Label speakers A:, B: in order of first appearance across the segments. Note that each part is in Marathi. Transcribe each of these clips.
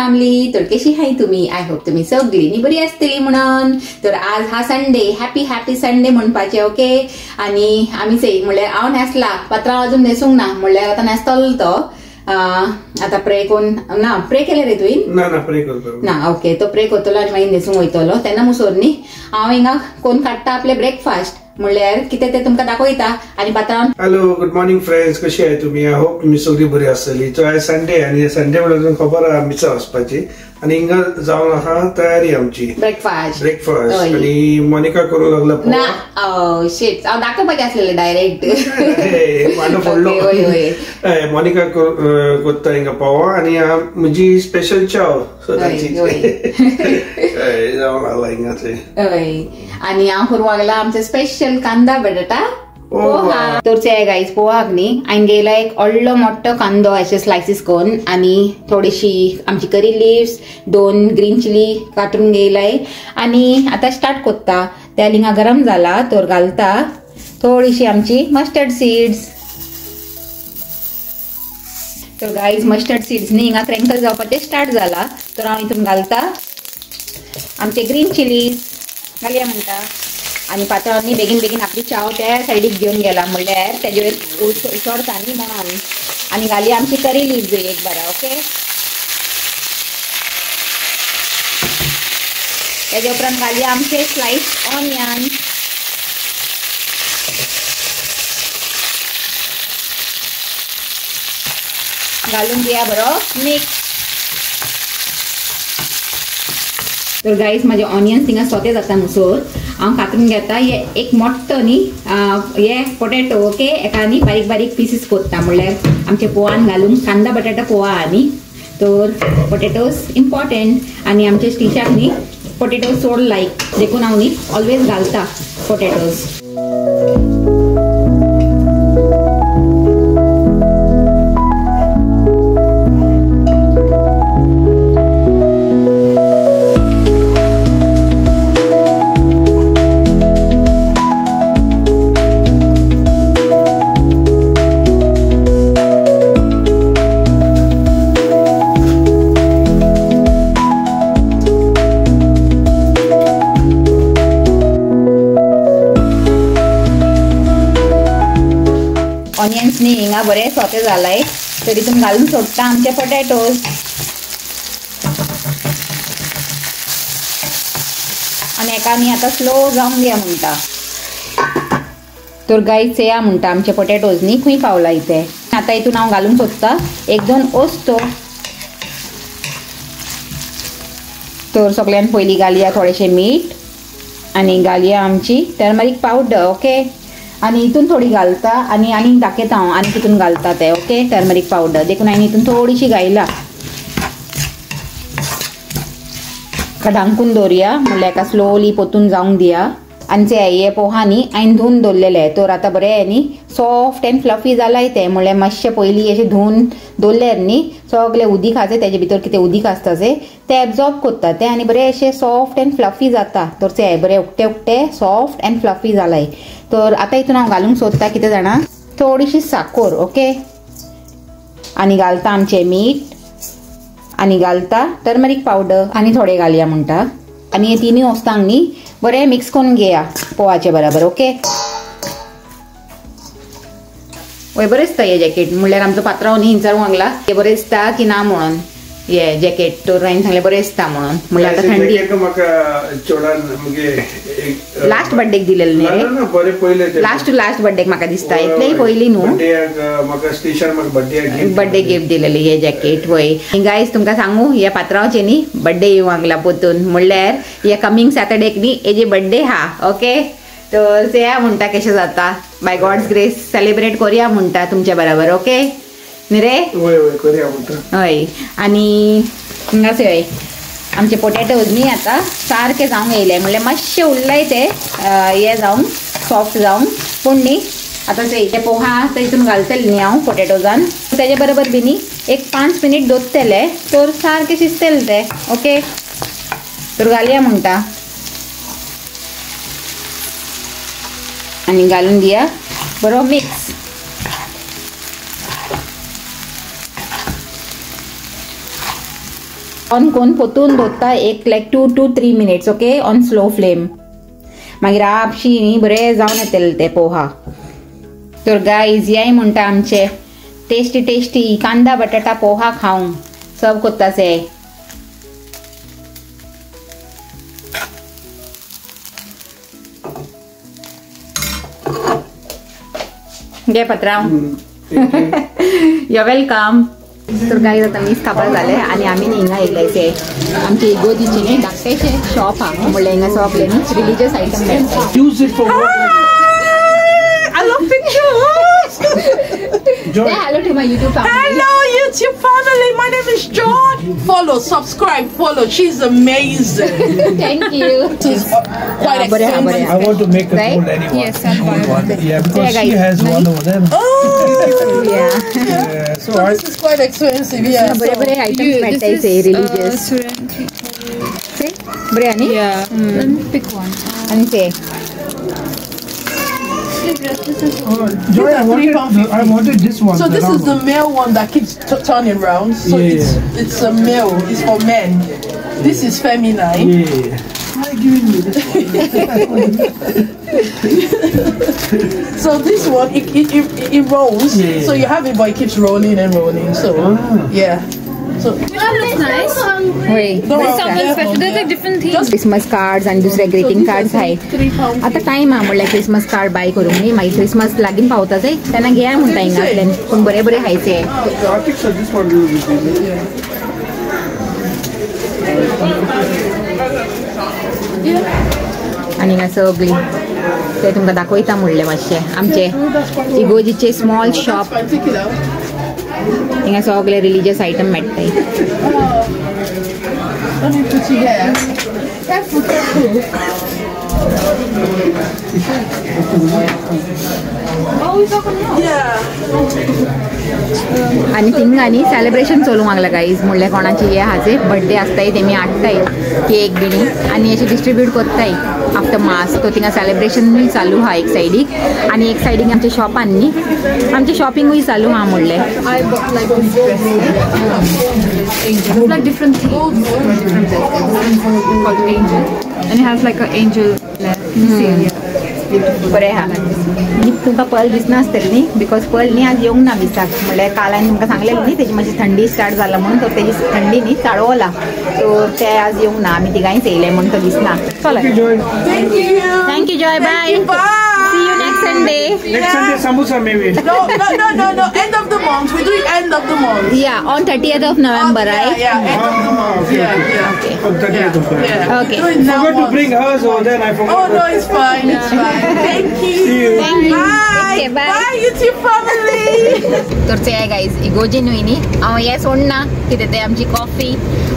A: फॅमिली. तर कशी आहे तुम्ही? आय होप तुम्ही सगळीं बरी असतली म्हणून. तर आज हा संडे, हॅपी संडे म्हणपाचे. ओके. आणि आम्ही म्हणल्यार हांव न्हेसला, पात्रांव अजून न्हेसूंक ना, म्हणल्यार आता न्हेसतलो तो. आता प्रे कोण ना, प्रे केले रे तुवें?
B: ना प्रे करतो
A: ना. ओके. तो प्रे करतलो आनी मागीर न्हेसूंक वयतलो. तेन्ना मुसोर न्ही हांव हिंगा कोण काडटा आपले ब्रेकफास्ट, म्हणल्यार कितें ते तुमकां दाखयता. आनी पात्रांव
B: हॅलो, गुड मॉर्निंग फ्रेंड्स, कशी आहे तुम्ही? आय होप तुम्ही सगळी बरी आसतली. तो आज संडे आणि संडे म्हणून खबर आहा मिसळ वचपाची आणि हिंगा जावन आहा तयारी आमची ब्रेकफास्ट. आणि मोनिका करूंक लागला
A: ना. शेट हांव दाखोवपाचें आसलेलें डायरेक्ट.
B: मांडो फोडलो. मोनिका करता हिंगा पोवा आणि म्हजी स्पेशल चाव जावन लागला हिंगाचे.
A: आणि हांव करूंक लागला आमचे स्पेशल कांदा बटाटा पोहा. तर ते गाईज पोहाक न्ही हांवें गेला एक व्हडलो मोठो कांदो अशे स्लायसीस करून आणि थोडीशी आमची करी लिव्स, 2 ग्रीन चिली काटून घेयलाय. आणि आता स्टार्ट करता. त्या हिंगा गरम जाला तर घालता थोडीशी आमची मस्टर्ड सीड्स. तर गाईज मस्टर्ड सीड्स न्ही हिंगा क्रँकल जावपाचें स्टार्ट जाला. तर हांव हितून घालता आमचे ग्रीन चिलीज घालया म्हणटा. आणि पात्रांनी बेगीन आपली चाव त्या सायडीक घेऊन गेला, म्हणल्यार तेजे उचडता न्ही म्हणून. आणि घाली आमची करी लिव्स एक बरा. ओके. तेजे उपरांत घाली आमचे स्लाइस ऑनियन. घालून दिया बरो मिक्स. तर गाईज माझे ऑनियन्स थिंगा सोते जाता मुसोर हांव कातरून घेता. हे एक मोठो न्ही हे पोटॅटो. ओके. एका न्ही बारीक बारीक पीसीस कोत्ता, म्हणल्यार आमचे पोवान घालून कांदा बटाटा पोहा न्ही. तर पोटॅटोज इम्पॉर्टंट. आणि आमचे स्टिशाक न्ही पोटॅटोज चड लायक, देखून हांव न्ही ऑलवेज घालता पोटॅटोज. ऑनियन्स न्ही हिंगा बरे सोते जालाय. तर हितून घालून सोडटा आमचे पोटॅटोज. आणि एका न्ही आता स्लो जावंक दिया म्हणटा. तर गाईज या म्हणटा आमचे पोटॅटोज न्ही खंय पावला इथे. आता हितून हांव घालून सोदता 1-2 ओस्तो. तर सगळ्यान पयलीं घालया थोडेशे मीठ आणि घालया आमची टर्मरीक पावडर. ओके. आणि हितून थोडी घालता आणि दाखयता हांव आनी तितून घालता ते. ओके. टर्मरीक पावडर देखून हांवें हितून थोडीशी घायला. ढांकून दवरया, म्हणल्यार एका स्लोली पोतून जावंक दिया. आणि ते हे पोहा न्ही हांवें धुवन दवरलेले. तर आता बरे न्ही सॉफ्ट एंड फ्लफी जालाय ते, म्हणल्यार मातशे पयलीं अशें धुवन दवरल्यार न्ही सगळे उदीक आसा तेजे भितर कितें उदीक आसता ते एब्जॉर्ब करता ते आनी बरे अशे सॉफ्ट एंड फ्लफी जाता. तर ते बरे उकटे सॉफ्ट एंड फ्लफी जालाय. तर आता हितून हांव घालूंक सोदता कितें जाणां थोडीशी साखर. ओके. आणि घालता आमचे मीठ आणि घालता टर्मरीक पावडर आणि थोडे घालया म्हणटा. आणि हे तिनूय वस्तांक न्ही बरे मिक्स करून घेया पोवाचे बराबर. ओके. वय बरें दिसता हे जॅकेट, म्हणल्यार आमचो पात्रांव न्ही विचारूंक लागला हे बरें दिसता की ना म्हणून हे जॅकेट. तर हांवें सांगलें बरें दिसता म्हणून. म्हणल्यार आतां थंडी लास्ट बर्थडेक दिलेलें न्ही रे. लास्ट बर्थडेक म्हाका दिसता इतलेय पयलीं न्हू बर्थडे गिफ्ट दिलेली हे जॅकेट. वय गायज तुमकां सांगू हे पात्रांवचे न्ही बर्थडे येवंक लागला पोतून, म्हणल्यार हे कमिंग सॅटर्डेक न्ही हेजे बर्थडे हा. ओके. तर चया म्हणटा कशें जाता. बाय गॉड्स ग्रेस सेलिब्रेट करुया म्हणटा तुमच्या बरोबर. ओके न्ही रे. हय. आणि हिंगाचे हय आमचे पोटॅटोज न्ही आता सारखे जावंक येयले, म्हणल्यार मातशे उरलाय ते हे जावंक सॉफ्ट जावंक. पूण न्ही आता ते पोहा तितून घालतले न्ही हांव पोटॅटोजान. तेजे बरोबर बी न्ही एक 5 मिनिट दवरतले तर सारके शिजतले ते. ओके. तर घालया म्हणटा आणि घालून दिया बरो मिक्स. ऑन कोण पोतून दवरता एक लायक 2 to 3 minutes. Okay, on slow flame. मागीर आपशी न्ही बरें जावन येतले ते पोहा. तर गायज याय म्हणटा आमचे टेस्टी टेस्टी कांदा बटाटा पोहा खाऊंक सर्व कोत्ताचे. घे पत्राव. You welcome. तर गाईज आता मीच कापड झाले आणि आम्ही हिंगा येयलायचे आमचे इगोजीचे न्ही धाकटेशे शॉप हा म्हणल्यार हिंगा सगळे न्ही रिलीजियस आयटम मेळटा.
B: Use it for what?
C: I love pictures.
A: Say hello to my YouTube family.
C: Hello, YouTube family. My name is John. Follow, subscribe, follow. She's amazing.
A: Thank you.
C: She's quite
A: bade ha,
C: expensive.
A: bade ha.
B: I want to make a
A: Right?
B: gold anyone.
C: Yes, I'll buy one.
B: Yeah, because
A: Yeah,
B: she
A: guys.
B: has one over there.
C: Oh,
A: Yeah.
B: Yeah, so
C: so
B: I
C: this is quite expensive. Yeah.
A: बरे बरे आयटम्स मेळटायचे रिलीजियस. से बरे आणि
D: Yeah. Then pick one.
A: आणि से
B: Joy, I wanted this one.
C: So this is the male one that keeps turning round. So
B: Yeah.
C: it's a male. It's for men. This is feminine.
B: Yeah. Why giving me this
C: So this one it rolls.
B: Yeah.
C: So you have it, but it keeps rolling and rolling. So yeah. So
D: That looks nice.
A: होय.
C: don't
D: Something
C: worry.
D: special. There's like different themes.
A: Christmas cards आणि दुसरे ग्रीटिंग कार्ड्स आहेत.
C: £3.
A: आता टाइम हा म्हणल्यार क्रिसमस कार्ड बाय करूंक न्ही मागीर क्रिसमस लागीन पावता जाय तेन्ना घेया म्हणटा हिंगातल्यान पूण बरे बरे खायचे.
B: I think so. This one will be good.
A: आणि हिंगा सगळी ते तुमकां दाखयता म्हणलें मातशें आमचे इगोजीचे small shop.
C: Take it out.
A: हिंगा सगळे रिलीजियस आयटम मेळटाय.
C: Let me put you there. Careful. Yeah.
A: आणि थिंगांनी सेलिब्रेशन चलूंक लागला गाईज म्हणल्यार कोणाची हे हाजे बर्थडे आसताय तेमी हाडटाय केक बिणी आणि अशी डिस्ट्रीब्यूट करताय आफ्टर मास. तो थिंगा सेलिब्रेशन चालू हा एक सायडीक आणि एक सायडीक आमच्या शॉपांनी आमचे शॉपिंगूय चालू हा म्हणलें.
D: I bought like this dress. Angel. It's like different themes for different dresses. This one's called Angel, and it has like an angel left.
A: बरें हा. न्ही तुमकां पर्ल दिसना आसतली न्ही बिकॉज पर्ल न्ही आज येवंक ना दिसाक म्हणल्यार काल हांवें तुमकां सांगलेलें न्ही तेजी मातशी थंडी स्टार्ट जाला म्हणून तो तेजी थंडी न्ही चाळवला सो ते आज येवंक ना आमी तिगांयच येयले म्हणून तो दिसना. चला
B: Joy.
C: Thank you.
A: Thank you Joy bye.
C: Bye.
A: See you next Sunday.
B: Next Sunday, samosa maybe.
C: No. End of the month. We're doing end of the month.
A: या on 30th of November, right?
C: Yeah. End of the month.
B: Okay,
C: Yeah.
B: okay. Oh, 30th of November.
C: Yeah.
A: Okay.
C: Do it now
B: Forgot to
C: once.
B: bring hers over there and I forgot.
C: Oh no, it's fine. It's fine. Thank you.
B: See you.
A: Thank you.
C: Bye.
A: Okay, bye.
C: Bye, YouTube family.
A: तर ते आहे गाईज इगोजी न्हय न्ही हांव हें सोडना कितें तें आमची कॉफी.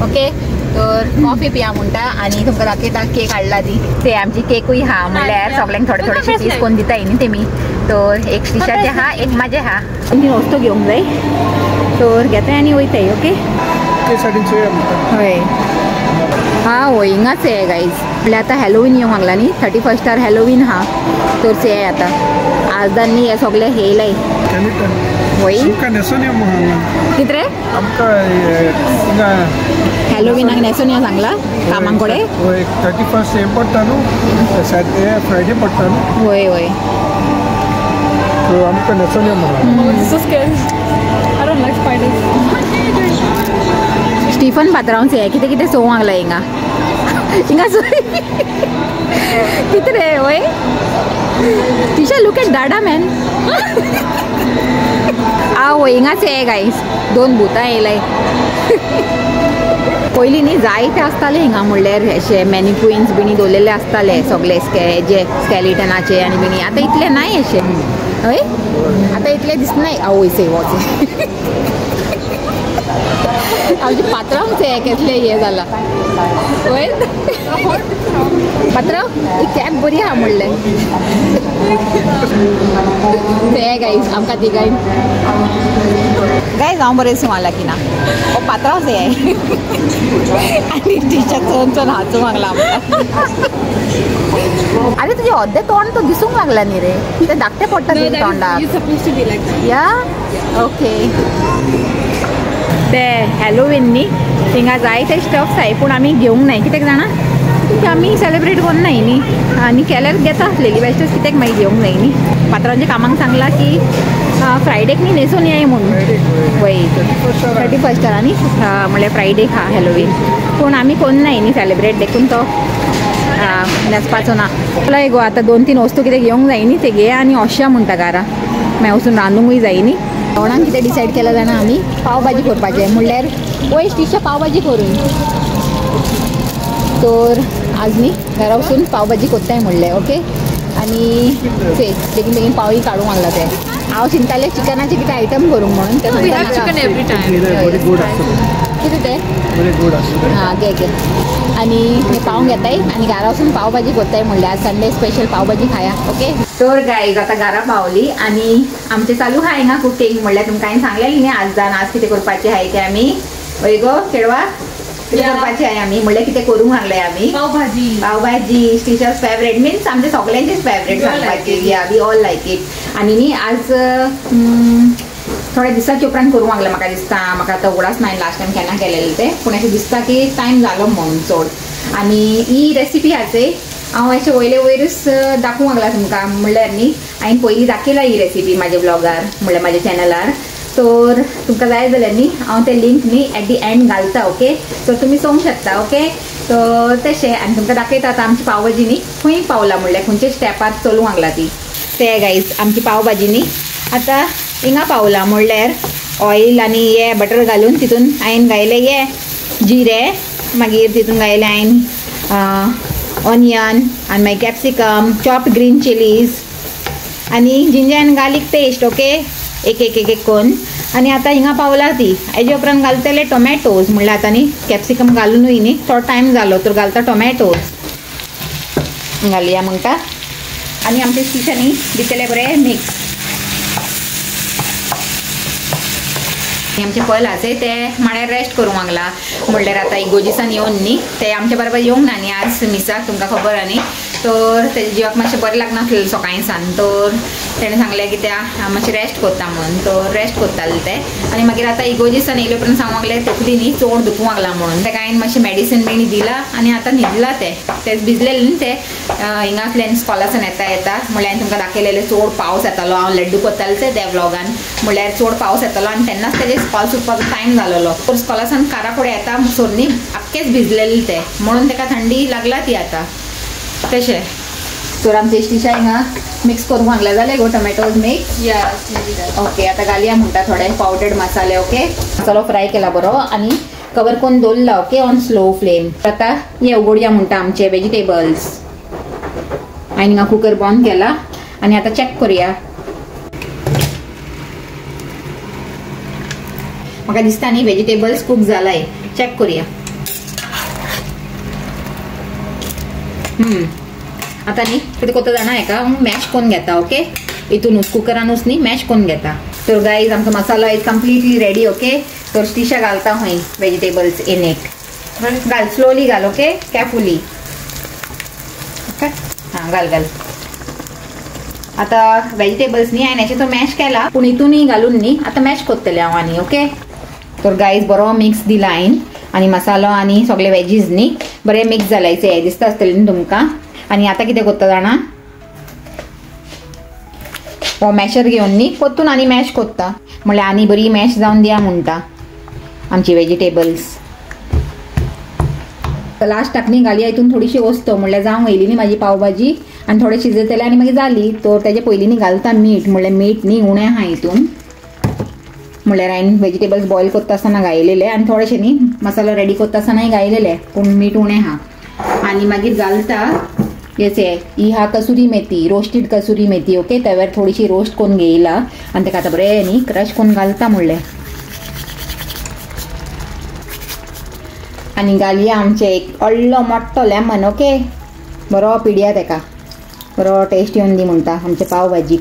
A: ओके, तर कॉफी पिया म्हणटा आणि तुमकां दाखयता केक हाडला ती ते आमची केकूय हा म्हणल्यार सगळ्यांक थोडे थोडेशे पीस कोण दिताय न्ही तेमी. तर एक श्रीशाचे हा एक म्हाजे हा. तुमी वस्तू घेवंक जाय तर घेताय आनी वयताय. ओके
B: ते साडीन चोया म्हणटा.
A: हय हा होय हिंगाच आहे गाईज म्हणल्यार आतां हॅलोवीन येवंक लागला न्ही 31 हॅलोवीन हा तर ते आहे आतां आजदांनी हे सगळे हेयलाय. होय
B: आमकां नेसून यो म्हणून
A: कितें रे
B: आमकां
A: हॅलोवीनाक नेसून या सांगला कामां कडेन.
B: 31st हें पडटा न्हू सॅटर्डे फ्रायडे पडटा न्हू
A: होय होय
B: सो आमकां नेसून यो म्हणून.
D: It's so scary. I don't like spiders.
A: Stephen पात्रांवचे आहे कितें कितें सोवंक लागला हिंगा हिंगा कितें रे होय Tisha look at Dada man. होय हिंगाच आहे गाईस 2 भुतां येयलाय. पयलीं न्ही जायते आसताले हिंगा म्हणल्यार अशे मॅनिक्विन्स बिणी दवरलेले आसताले सगळे जे स्केलिटनाचे आनी बिणी आतां इतले नाय अशे. हय आतां इतले दिसनाय. आवय से वच आमचे पात्रांवचे केसले हे जाला. होय पात्रांव ही कॅब बरी आहा म्हणलें ते गाईज आमकां तिगायन गाईज हांव बरें दिसूंक लागला की ना हो पात्रांव ते आनी टिशा चोन हांसूंक लागला आमकां. आरे तुजें अर्दें तोंड तो दिसूंक लागला न्ही रे ते धाकटे पडटा तुज्या तोंडाक.
D: You're supposed to be like that.
A: या ओके ते हॅलोवीन न्ही थिंगा जाय ते स्टफ्स आहे पूण आमी घेवंक नाय कित्याक जाणा की आमी सेलिब्रेट कोन्न नाय न्ही आनी केल्यार घेता आसले की बेश्टेच कित्याक मागीर घेवंक नाय न्ही पात्रांच्या कामाक सांगला की फ्रायडेक न्ही न्हेसून येय म्हणून वय 31 न्ही म्हळ्यार फ्रायडेक हा हॅलोवीन पूण आमी कोन्न नाय न्ही सेलिब्रेट देखून तो न्हेसपाचो ना चला गो आतां 2-3 वस्तू कितें घेवंक जाय न्ही ते घे आनी वचया म्हणटा घरा मागीर वचून रांदूंकूय जाय न्ही जेवणाक कितें डिसायड केला जाणा आमी पाव भाजी करपाचें म्हणल्यार वय टिशा पाव भाजी करून तर आज न्ही घरा वचून पाव भाजी कोत्ताय म्हणलें ओके आनी बेगीन बेगीन पावय काडूंक लागला ते हांव चिंतालें चिकनाचे कितें आयटम करूंक म्हणून
D: चिकन एवरी टायम
A: कितें तें हां घे आनी पाव घेताय आनी घरा वचून पाव भाजी कोत्ताय म्हणलें आज संडे स्पेशल पाव भाजी खाया ओके तर गायज आतां घरा पावली आनी आमचें चालू आहा हिंगा कुकींग म्हणल्यार तुमकां हांवें सांगलेलें न्ही आज कितें करपाचें आहाय तें आमी वय गो चेडवा कितें करपाचें आहाय आमी म्हणल्यार कितें करूंक लागलें आमी पाव भाजी टिचर्स फेवरेट मिन्स आमचे सगळ्यांचेच फेवरेट सांगपाची या वी ऑल लायक इट आनी न्ही आज थोड्या दिसाच्या उपरांत करूंक लागलें म्हाका दिसता म्हाका आतां उगडास नाय लास्ट टायम केन्ना केलेलें तें पूण अशें दिसता की टायम जालो म्हणून चड आनी ही रेसिपी आसा हांव अशें वयले वयरूच दाखोवंक लागला तुमकां म्हणल्यार न्ही हांवें पयलीं दाखयला ही रेसिपी म्हाज्या ब्लॉगार म्हणल्यार म्हाज्या चॅनलार तर तुमकां जाय जाल्यार न्ही हांव तें लिंक न्ही एट दी एंड घालता ओके तर तुमी चोवंक शकता ओके तर तशें आनी तुमकां दाखयता आतां आमची पाव भाजी न्ही खंय पावला म्हणल्यार खंयच्या स्टेपार चलूंक लागला ती ते गायज आमची पाव भाजी न्ही आतां हिंगा पावला म्हणल्यार ऑयल आनी हे बटर घालून तितून हांवें घायले हे जिरे मागीर तितून घायले हांवें ऑनियन आनी मागीर कॅप्सिकम चॉप्ड ग्रीन चिलीज आनी जिंजर आनी गार्लीक पेस्ट ओके एक कोन आनी आतां हिंगा पावला ती हेजे उपरांत घालतले टोमॅटोज म्हणल्यार आतां न्ही कॅप्सिकम घालूनूय न्ही थोडो टायम जालो तर घालता टोमॅटोज घालुया म्हणटा आनी आमचे स्टिशांनी दितले बरें मिक्स आमचे पल आसे ते माड्यार रेस्ट करूंक लागला म्हणल्यार आतां इगोजिसान येवन न्ही ते आमचे बरोबर येवंक ना न्ही आज मिसाक तुमकां खबर आहा न्ही तर तेजे जिवाक मातशें बरें लागनासलें सकाळीं सान तर तेणें सांगलें की त्या मातशें रेस्ट कोत्ता म्हणून तर रेस्ट कोत्ताले ते आनी मागीर आतां इगोजिसान येयले उपरांत सांगूंक लागलें तकली न्ही चड दुखूंक लागला म्हणून तेका हांवें मातशें मेडिसीन बिणी दिला आनी आतां न्हिदला तेच भिजलेले न्ही ते हिंगांतल्यान स्कॉलासान येता म्हणल्यार हांवें तुमकां दाखयलेलें चड पावस येतालो हांव लड्डू कोत्तालें ते त्या व्लॉगान म्हणल्यार चड पावस येतालो आनी तेन्नाच तेजे स्कॉल सुटपाचो टायम जालोलो तर स्कॉलासान कारा फुडें येता सोर न्ही आख्खेच भिजलेले ते म्हणून तेका थंडी लागला ती आतां तशें तर आमचे स्टिशा हिंगा मिक्स करूंक लागले जाले गो टोमॅटोज मिक्स ओके आतां घालया म्हणटा थोडे पावडर्ड मसाले ओके मसालो फ्राय केला बरो आनी कवर करून दवरला ओके ऑन स्लो फ्लेम आतां हे उगडया म्हणटा आमचे वेजिटेबल्स हांवें हिंगा कुकर बंद केला आनी आतां चॅक करुया म्हाका दिसता न्ही वेजिटेबल्स कूक जालाय चॅक करुया आतां न्ही कितें कोत्ता जाणा हेका मॅश करून घेता ओके हितूनूच कुकरानूच न्ही मॅश करून घेता तर गायज आमचो मसालो इज कंप्लिटली रेडी ओके तर स्टिशा घालता खंय वेजिटेबल्स इन इट घाल स्लोली घाल ओके केअरफुली ओके हां घाल आतां वेजिटेबल्स न्ही हांवें हेचे तो मॅश केला पूण हितूनय घालून न्ही आतां मॅश कोत्तलें हांव आनी ओके तर गायज बरो मिक्स दिला हांवें आनी मसालो आनी सगळे वेजीस न्ही बरें मिक्स जालाय हे दिसता आसतलें न्ही तुमकां आनी आतां कितें कोत्ता जाणा हो मॅशर घेवन न्ही परतून आनी मॅश कोत्ता म्हणल्यार आनी बरी मॅश जावन दिया म्हणटा आमची वेजिटेबल्स लास्टाक न्ही घालया हितून थोडीशी वस्तू म्हणल्यार जावंक येयली न्ही म्हाजी पाव भाजी आनी थोडे शिजयतले आनी मागीर जाली तर तेजे पयलीं न्ही घालता मीठ म्हणल्यार मीठ न्ही उणें आहा हितून म्हणल्यार हांवें वेजिटेबल्स बॉयल कोत्ता आसतना घायलेले आनी थोडेशे न्ही मसालो रेडी कोत्ता आसतनाय घायलेले पूण मीठ उणें आहा आनी मागीर घालता येचे ही हा कसुरी मेथी रोस्टेड कसुरी मेथी ओके त्यावर थोडीशी रोस्ट करून घेयला आनी तेका आतां बरें न्ही क्रश करून घालता म्हणलें आनी घालया आमचे एक व्हडलो मोठो लेमन ओके बरो पिडया तेका बरो टेस्ट येवन दी म्हणटा आमचे पाव भाजी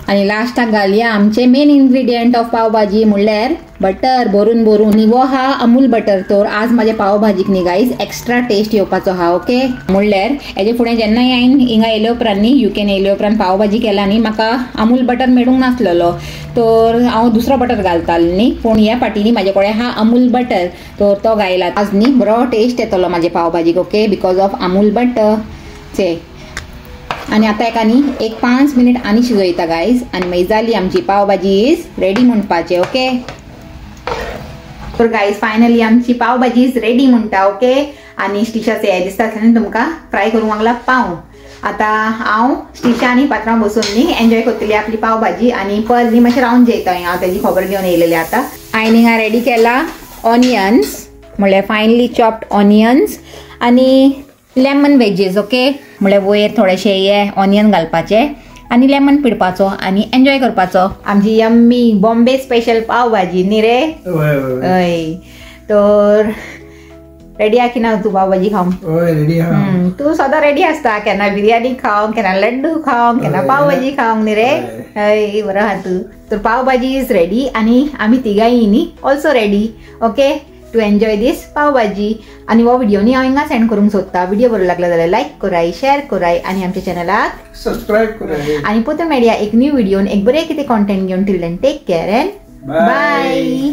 A: आणि लास्टाक घालया आमचे मेन इन्ग्रेडियंट ऑफ पाव भाजी म्हणल्यार बटर भरून भरून. वो हा अमूल बटर. तर आज माझ्या पाव भाजीक न्ही गाईज एक्स्ट्रा टेस्ट येवपाचो हा. ओके म्हणल्यार हेजे फुडें जेन्नाय हांवें हिंगा येयले उपरांत न्ही युकेन येयले उपरांत पाव भाजी केला न्ही म्हाका अमूल बटर मेळूंक नासलेलो. तर हांव दुसरो बटर घालतालो न्ही. पूण ह्या फाटी म्हाजे कडेन हा अमूल बटर. तर तो घायला आज न्ही बरो टेस्ट येतलो म्हाजे pav bhaji. Okay because of Amul butter चे. आणि आता एका न्ही एक 5 मिनिट आनी शिजयता गाईज. आणि मागीर जाली आमची पाव भाजी इज रेडी म्हणपाचे. ओके तर गाईज फायनली आमची पाव भाजी इज रेडी म्हणटा. ओके आणि स्टिशाचे हे दिसता तुमकां फ्राय करूंक लागला पाव. आता हांव स्टिशा आनी पात्रांव बसून न्ही एन्जॉय करतली आपली पाव भाजी. आणि पर न्ही मातशें रावन जेयता हांव तेजी खबर घेवन येयलेले. आता हांवें हिंगा रेडी केला ऑनियन्स म्हणल्यार फायनली चॉप्ड ऑनियन्स आणि लेमन वेजीस. ओके म्हणल्यार वयर थोडेशे हे ऑनियन घालपाचे आणि लेमन पिडपाचो आणि एन्जॉय करपाचो. आमची यम्मी बॉम्बे स्पेशल पाव भाजी न्ही रे. हय तर रेडी आहा की ना तू पाव भाजी खावंक?
B: रेडी आहा.
A: तू सदां रेडी आसता. केन्ना बिर्याणी खावंक, केन्ना लड्डू खावंक, केन्ना पाव भाजी खावंक न्ही रे. हय बरो आहा तू. तर पाव भाजी इज रेडी आणि आमी तिगांय न्ही also ready. Okay to enjoy this pav bhaji. आणि हो व्हिडिओ न्ही हांव हिंगा सेंड करूंक सोदता. व्हिडिओ बरो लागला जाल्यार लायक कराय, शेअर कराय आणि आमच्या चॅनलाक
B: सबस्क्राईब कराय.
A: आणि पोतून मेळया एक न्यू व्हिडिओन एक बरें कितें कॉन्टेंट घेवन. Till then take care and bye.